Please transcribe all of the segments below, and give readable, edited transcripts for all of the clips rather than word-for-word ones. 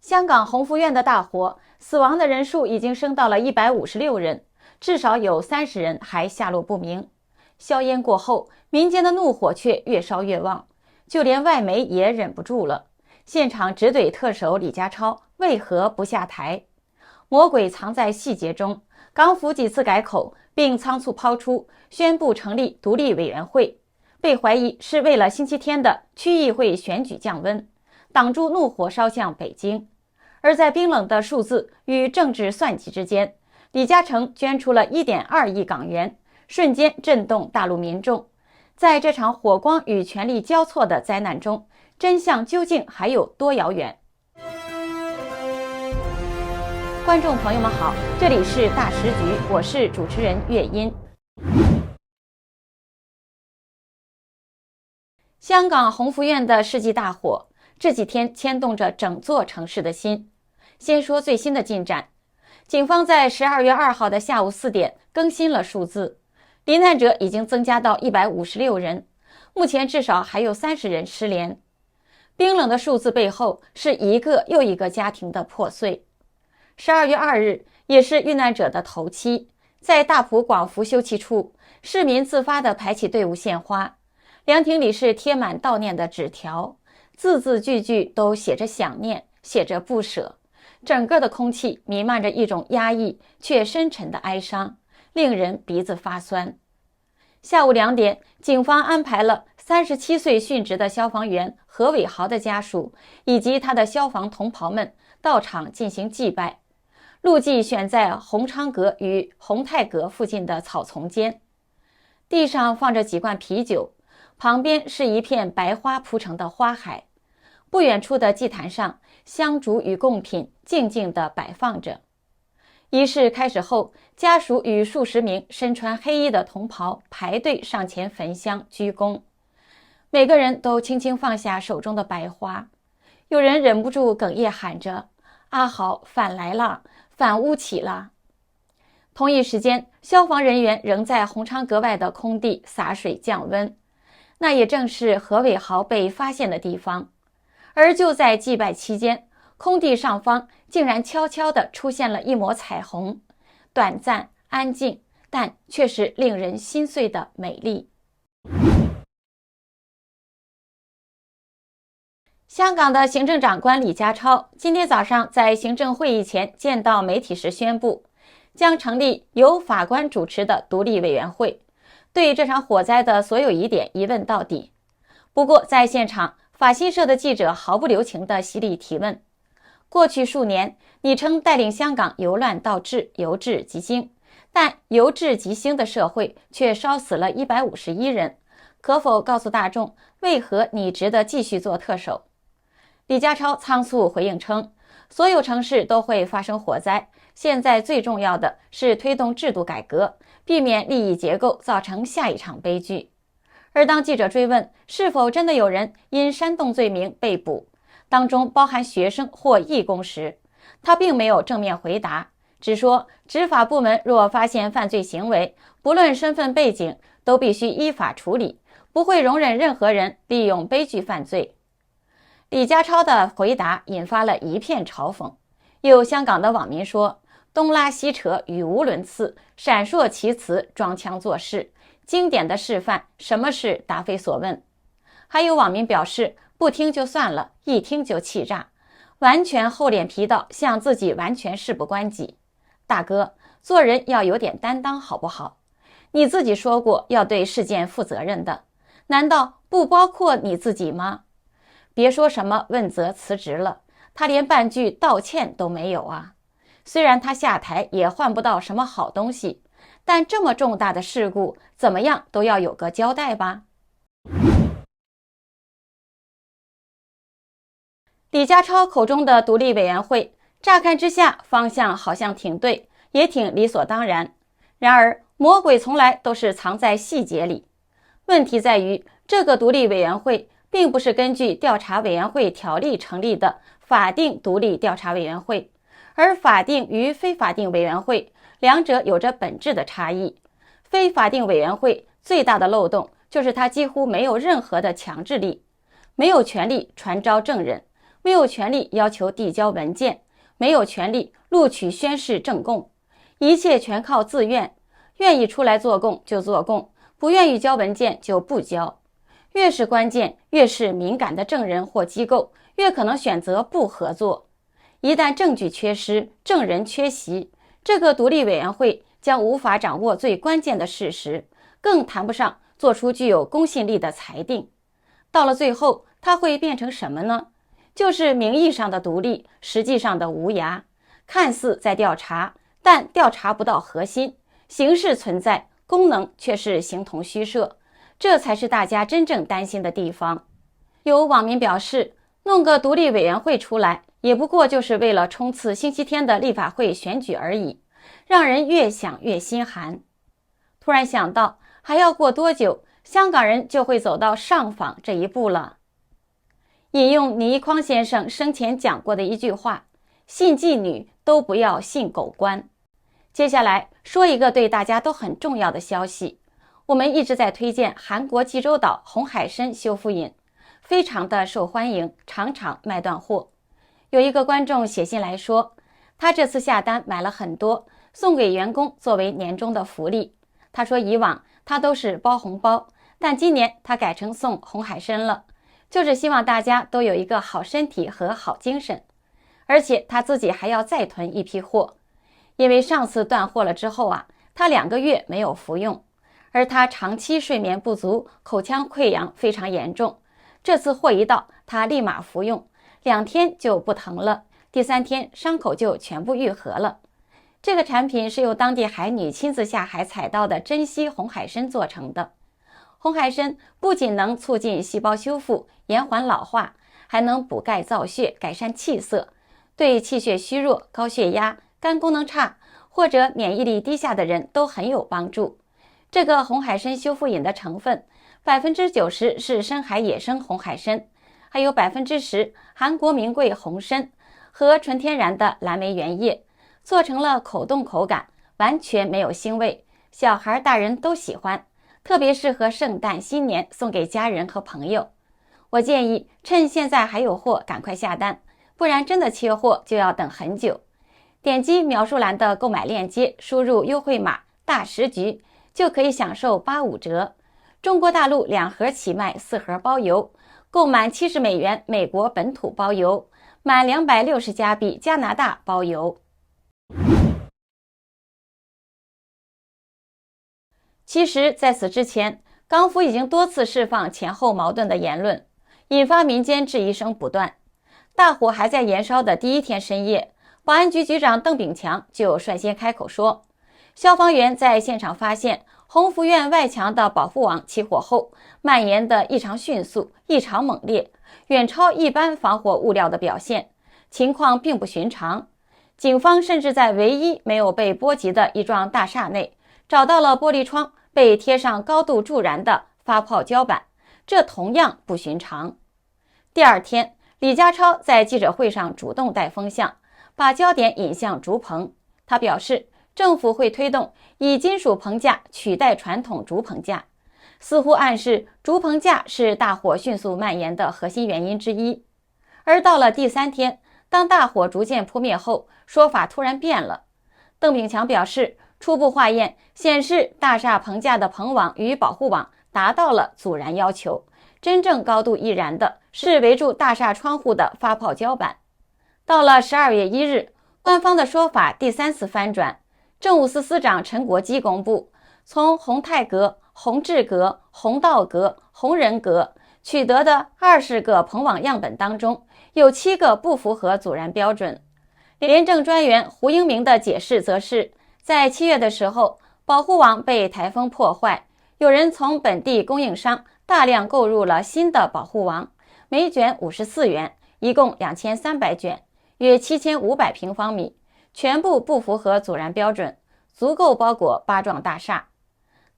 香港宏福苑的大火，死亡的人数已经升到了156人，至少有30人还下落不明。硝烟过后，民间的怒火却越烧越旺，就连外媒也忍不住了，现场直怼特首李家超为何不下台。魔鬼藏在细节中，港府几次改口，并仓促抛出宣布成立独立委员会，被怀疑是为了星期天的区议会选举降温，挡住怒火烧向北京。而在冰冷的数字与政治算计之间，李嘉诚捐出了1.2亿港元，瞬间震动大陆民众。在这场火光与权力交错的灾难中，真相究竟还有多遥远？观众朋友们好，这里是大时局，我是主持人岳音。香港宏福苑的世纪大火，这几天牵动着整座城市的心。先说最新的进展，警方在12月2号的下午4点更新了数字，罹难者已经增加到156人，目前至少还有30人失联。冰冷的数字背后是一个又一个家庭的破碎。12月2日也是遇难者的头七，在大埔广福休憩处，市民自发地排起队伍献花，凉亭里是贴满悼念的纸条，字字句句都写着想念，写着不舍。整个的空气弥漫着一种压抑却深沉的哀伤，令人鼻子发酸。下午2点，警方安排了37岁殉职的消防员何伟豪的家属以及他的消防同袍们到场进行祭拜，路祭选在洪昌阁与洪泰阁附近的草丛间，地上放着几罐啤酒，旁边是一片白花铺成的花海。不远处的祭坛上，香烛与贡品静静地摆放着。仪式开始后，家属与数十名身穿黑衣的同袍排队上前焚香鞠躬，每个人都轻轻放下手中的白花，有人忍不住哽咽喊着：“阿豪返来了，返屋起了。”同一时间，消防人员仍在洪昌阁外的空地洒水降温，那也正是何伟豪被发现的地方。而就在祭拜期间，空地上方竟然悄悄地出现了一抹彩虹，短暂、安静，但却是令人心碎的美丽。香港的行政长官李家超今天早上在行政会议前见到媒体时宣布，将成立由法官主持的独立委员会，对这场火灾的所有疑点一问到底。不过在现场，法新社的记者毫不留情地犀利提问：过去数年，你称带领香港由乱到治，由治及兴，但由治及兴的社会却烧死了151人，可否告诉大众，为何你值得继续做特首？李家超仓促回应称，所有城市都会发生火灾，现在最重要的是推动制度改革，避免利益结构造成下一场悲剧。而当记者追问是否真的有人因煽动罪名被捕，当中包含学生或义工时，他并没有正面回答，只说执法部门若发现犯罪行为，不论身份背景，都必须依法处理，不会容忍任何人利用悲剧犯罪。李家超的回答引发了一片嘲讽，有香港的网民说，东拉西扯，语无伦次，闪烁其词，装腔作势，经典的示范什么是答非所问。还有网民表示，不听就算了，一听就气炸，完全厚脸皮到像自己完全事不关己。大哥，做人要有点担当好不好？你自己说过要对事件负责任的，难道不包括你自己吗？别说什么问责辞职了，他连半句道歉都没有啊。虽然他下台也换不到什么好东西，但这么重大的事故，怎么样都要有个交代吧。李家超口中的独立委员会，乍看之下方向好像挺对，也挺理所当然。然而，魔鬼从来都是藏在细节里。问题在于，这个独立委员会并不是根据调查委员会条例成立的法定独立调查委员会，而法定与非法定委员会两者有着本质的差异。非法定委员会最大的漏洞就是它几乎没有任何的强制力，没有权利传召证人，没有权利要求递交文件，没有权利录取宣誓证供，一切全靠自愿，愿意出来做供就做供，不愿意交文件就不交。越是关键，越是敏感的证人或机构，越可能选择不合作。一旦证据缺失，证人缺席，这个独立委员会将无法掌握最关键的事实，更谈不上做出具有公信力的裁定。到了最后，它会变成什么呢？就是名义上的独立，实际上的无涯，看似在调查，但调查不到核心，形式存在，功能却是形同虚设，这才是大家真正担心的地方。有网民表示，弄个独立委员会出来，也不过就是为了冲刺星期天的立法会选举而已，让人越想越心寒。突然想到，还要过多久，香港人就会走到上访这一步了。引用倪匡先生生前讲过的一句话，信妓女都不要信狗官。接下来说一个对大家都很重要的消息，我们一直在推荐韩国济州岛红海参修复饮，非常的受欢迎，场场卖断货。有一个观众写信来说，他这次下单买了很多，送给员工作为年终的福利。他说以往他都是包红包，但今年他改成送红海参了，就是希望大家都有一个好身体和好精神。而且他自己还要再囤一批货，因为上次断货了之后他2个月没有服用，而他长期睡眠不足，口腔溃疡非常严重。这次货一到，他立马服用，2天就不疼了，第3天伤口就全部愈合了。这个产品是由当地海女亲自下海采到的珍稀红海参做成的。红海参不仅能促进细胞修复，延缓老化，还能补钙造血，改善气色，对气血虚弱、高血压、肝功能差或者免疫力低下的人都很有帮助。这个红海参修复饮的成分90%是深海野生红海参，还有10%韩国名贵红参和纯天然的蓝莓原液，做成了口动口感，完全没有腥味，小孩大人都喜欢，特别适合圣诞新年送给家人和朋友。我建议趁现在还有货赶快下单，不然真的缺货就要等很久。点击描述栏的购买链接，输入优惠码大10局就可以享受85折。中国大陆2盒起卖，4盒包邮，购满70美元美国本土包邮，满260加币加拿大包邮。其实在此之前，港府已经多次释放前后矛盾的言论，引发民间质疑声不断。大火还在延烧的第1天深夜，保安局局长邓炳强就率先开口说，消防员在现场发现鸿福苑外墙的保护网起火后，蔓延的异常迅速，异常猛烈，远超一般防火物料的表现，情况并不寻常。警方甚至在唯一没有被波及的一幢大厦内，找到了玻璃窗被贴上高度助燃的发泡胶板，这同样不寻常。第2天，李家超在记者会上主动带风向，把焦点引向竹棚。他表示，政府会推动以金属棚架取代传统竹棚架，似乎暗示竹棚架是大火迅速蔓延的核心原因之一。而到了第3天，当大火逐渐扑灭后，说法突然变了。邓炳强表示，初步化验显示，大厦棚架的棚网与保护网达到了阻燃要求，真正高度易燃的是围住大厦窗户的发泡胶板。到了12月1日，官方的说法第3次翻转，政务司司长陈国基公布，从宏泰阁、宏志阁、宏道阁、宏仁阁取得的20个棚网样本当中，有7个不符合阻燃标准。廉政专员胡英明的解释则是，在7月的时候，保护网被台风破坏，有人从本地供应商大量购入了新的保护网，每卷54元，一共2300卷，约7500平方米，全部不符合阻燃标准，足够包裹8幢大厦。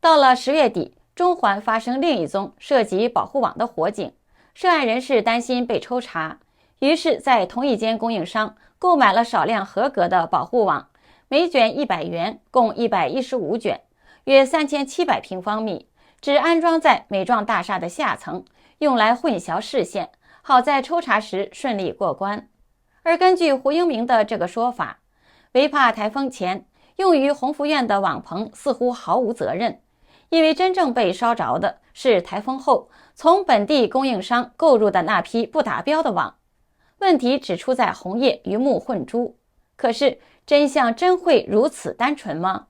到了10月底，中环发生另一宗涉及保护网的火警，涉案人士担心被抽查，于是在同一间供应商购买了少量合格的保护网，每卷100元，共115卷，约3700平方米，只安装在每幢大厦的下层，用来混淆视线，好在抽查时顺利过关。而根据胡英明的这个说法，维帕台风前用于鸿福苑的网棚似乎毫无责任，因为真正被烧着的是台风后从本地供应商购入的那批不达标的网。问题只出在红叶鱼目混珠。可是真相真会如此单纯吗？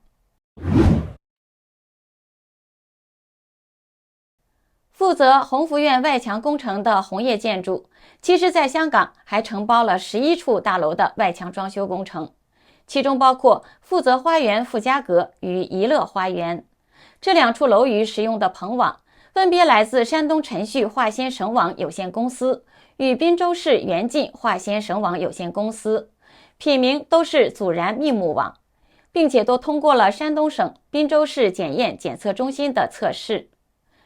负责鸿福苑外墙工程的红叶建筑，其实在香港还承包了11处大楼的外墙装修工程，其中包括负责花园富家阁与怡乐花园。这2处楼宇使用的棚网分别来自山东辰旭化纤绳网有限公司与滨州市元晋化纤绳网有限公司，品名都是阻燃密木网，并且都通过了山东省滨州市检验检测中心的测试。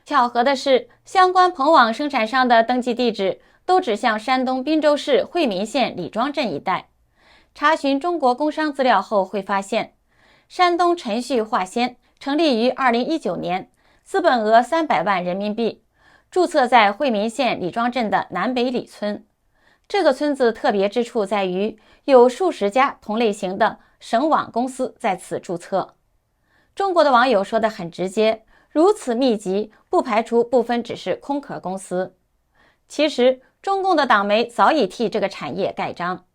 巧合的是，相关棚网生产商的登记地址都指向山东滨州市惠民县李庄镇一带。查询中国工商资料后会发现，山东辰旭化纤成立于2019年，资本额300万人民币，注册在惠民县李庄镇的南北里村。这个村子特别之处在于有数十家同类型的绳网公司在此注册。中国的网友说得很直接，如此密集，不排除部分只是空壳公司。其实中共的党媒早已替这个产业盖章。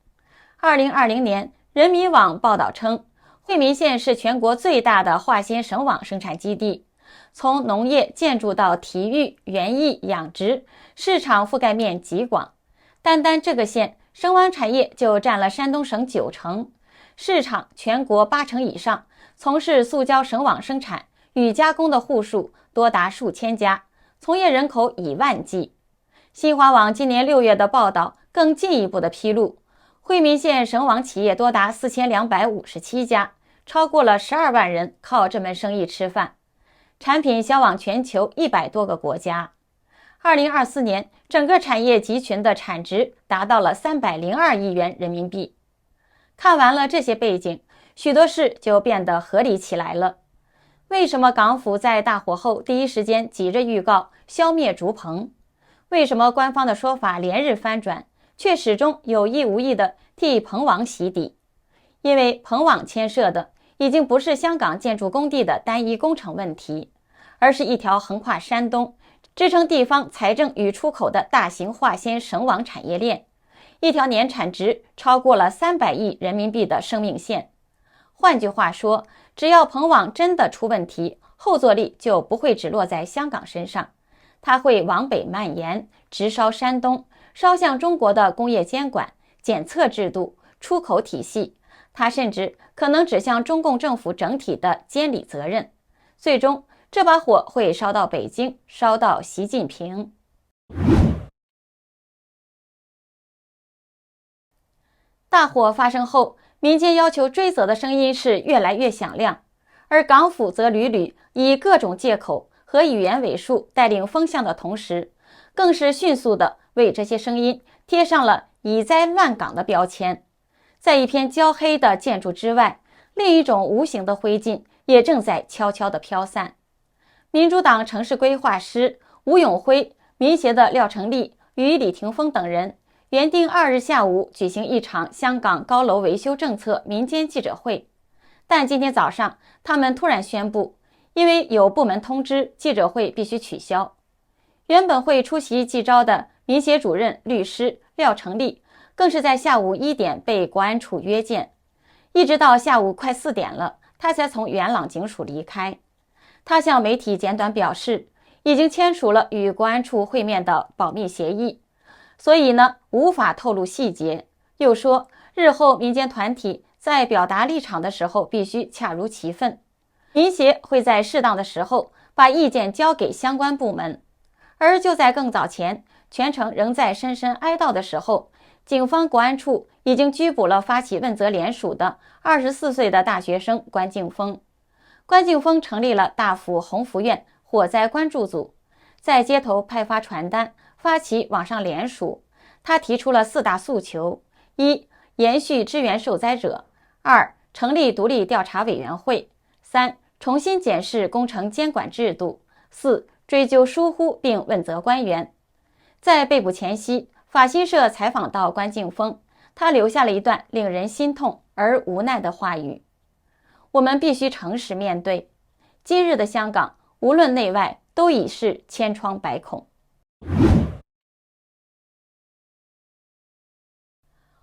2020年人民网报道称，惠民县是全国最大的化纤绳网生产基地，从农业、建筑到体育、园艺、养殖，市场覆盖面极广。单单这个县绳网产业就占了山东省90%，市场全国80%以上，从事塑胶绳网生产与加工的户数多达数千家，从业人口以万计。新华网今年6月的报道更进一步的披露，惠民县绳网企业多达4257家，超过了12万人靠这门生意吃饭，产品销往全球100多个国家。2024年，整个产业集群的产值达到了302亿元人民币。看完了这些背景，许多事就变得合理起来了。为什么港府在大火后第一时间急着预告消灭竹棚？为什么官方的说法连日翻转，却始终有意无意地替棚网洗底？因为棚网牵涉的已经不是香港建筑工地的单一工程问题，而是一条横跨山东、支撑地方财政与出口的大型化纤绳网产业链，一条年产值超过了300亿人民币的生命线。换句话说，只要棚网真的出问题，后坐力就不会只落在香港身上，它会往北蔓延，直烧山东，烧向中国的工业监管、检测制度、出口体系，它甚至可能指向中共政府整体的监理责任。最终，这把火会烧到北京，烧到习近平。大火发生后，民间要求追责的声音是越来越响亮，而港府则屡屡以各种借口和语言伪术带领风向的同时，更是迅速地为这些声音贴上了以灾乱港的标签。在一片焦黑的建筑之外，另一种无形的灰烬也正在悄悄地飘散。民主党城市规划师吴永辉、民协的廖成立与李霆锋等人原定2日下午举行一场香港高楼维修政策民间记者会，但今天早上他们突然宣布，因为有部门通知，记者会必须取消。原本会出席记招的民协主任律师廖成立，更是在下午1点被国安处约见，一直到下午快4点了，他才从元朗警署离开。他向媒体简短表示，已经签署了与国安处会面的保密协议，所以呢，无法透露细节。又说，日后民间团体在表达立场的时候必须恰如其分，民协会在适当的时候把意见交给相关部门。而就在更早前，全城仍在深深哀悼的时候，警方国安处已经拘捕了发起问责联署的24岁的大学生关敬峰。关敬峰成立了大埔鸿福苑火灾关注组，在街头派发传单，发起网上联署。他提出了4大诉求： 1. 延续支援受灾者； 2. 成立独立调查委员会； 3. 重新检视工程监管制度； 4. 追究疏忽并问责官员。在被捕前夕，法新社采访到关敬峰，他留下了一段令人心痛而无奈的话语：我们必须诚实面对，今日的香港无论内外都已是千疮百孔。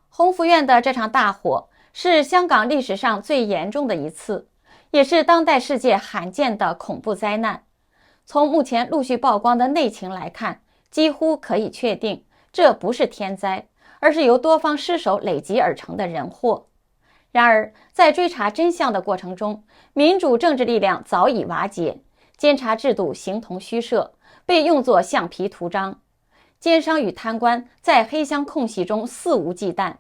鸿福苑的这场大火是香港历史上最严重的一次，也是当代世界罕见的恐怖灾难。从目前陆续曝光的内情来看，几乎可以确定这不是天灾，而是由多方失手累积而成的人祸。然而，在追查真相的过程中，民主政治力量早已瓦解，监察制度形同虚设，被用作橡皮图章。奸商与贪官在黑箱空隙中肆无忌惮，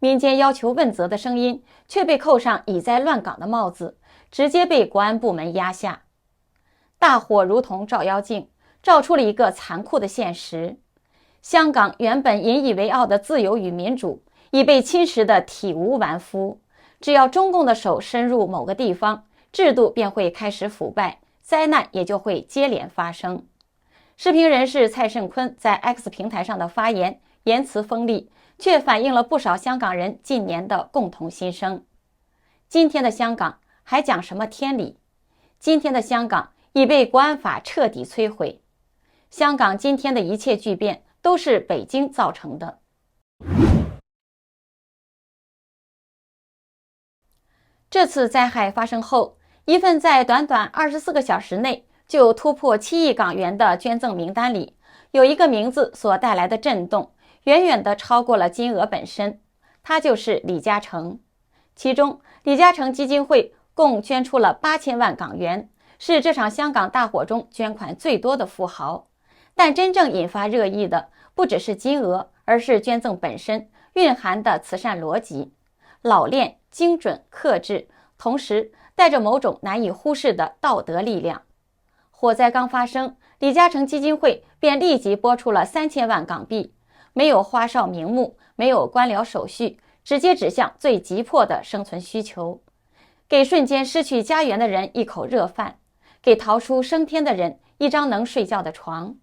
民间要求问责的声音却被扣上以灾乱港的帽子，直接被国安部门压下。大火如同照妖镜，照出了一个残酷的现实：香港原本引以为傲的自由与民主已被侵蚀得体无完肤。只要中共的手伸入某个地方，制度便会开始腐败，灾难也就会接连发生。时评人士蔡胜坤在 X 平台上的发言言辞锋利，却反映了不少香港人近年的共同心声。今天的香港还讲什么天理？今天的香港已被国安法彻底摧毁。香港今天的一切巨变都是北京造成的。这次灾害发生后，一份在短短24个小时内就突破7亿港元的捐赠名单里，有一个名字所带来的震动，远远地超过了金额本身，他就是李嘉诚。其中，李嘉诚基金会共捐出了8000万港元，是这场香港大火中捐款最多的富豪。但真正引发热议的不只是金额，而是捐赠本身蕴含的慈善逻辑，老练、精准、克制，同时带着某种难以忽视的道德力量。火灾刚发生，李嘉诚基金会便立即拨出了3000万港币，没有花哨名目，没有官僚手续，直接指向最急迫的生存需求，给瞬间失去家园的人一口热饭，给逃出升天的人一张能睡觉的床。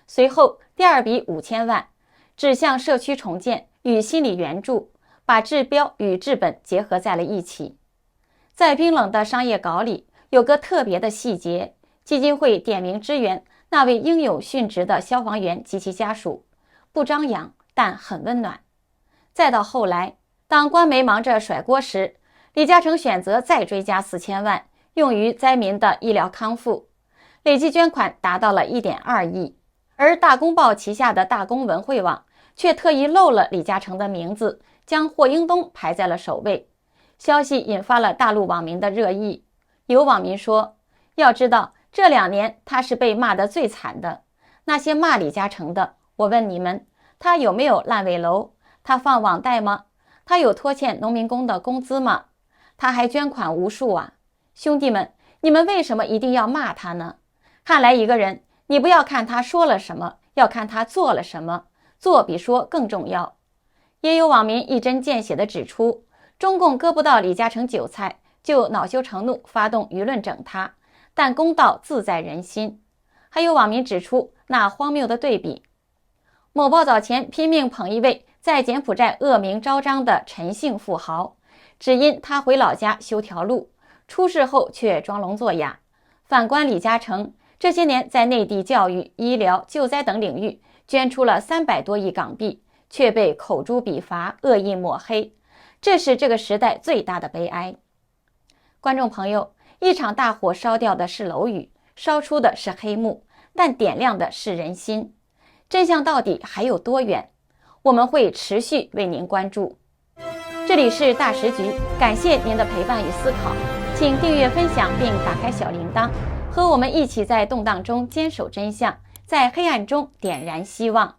随后第二笔5000万指向社区重建与心理援助，把治标与治本结合在了一起。在冰冷的商业稿里有个特别的细节，基金会点名支援那位英勇殉职的消防员及其家属，不张扬但很温暖。再到后来，当官媒忙着甩锅时，李嘉诚选择再追加4000万用于灾民的医疗康复，累计捐款达到了1.2亿。而大公报旗下的大公文汇网却特意漏了李嘉诚的名字，将霍英东排在了首位。消息引发了大陆网民的热议。有网民说，要知道这2年他是被骂得最惨的。那些骂李嘉诚的，我问你们，他有没有烂尾楼？他放网贷吗？他有拖欠农民工的工资吗？他还捐款无数啊！兄弟们，你们为什么一定要骂他呢？看来一个人，你不要看他说了什么，要看他做了什么，做比说更重要。也有网民一针见血地指出，中共割不到李嘉诚韭菜，就恼羞成怒，发动舆论整他，但公道自在人心。还有网民指出那荒谬的对比，某报早前拼命捧一位在柬埔寨恶名昭彰的陈姓富豪，只因他回老家修条路，出事后却装聋作哑。反观李嘉诚，这些年在内地教育、医疗、救灾等领域捐出了300多亿港币，却被口诛笔伐、恶意抹黑，这是这个时代最大的悲哀。观众朋友，一场大火烧掉的是楼宇，烧出的是黑幕，但点亮的是人心。真相到底还有多远？我们会持续为您关注。这里是大时局，感谢您的陪伴与思考，请订阅、分享并打开小铃铛，和我们一起在动荡中坚守真相，在黑暗中点燃希望。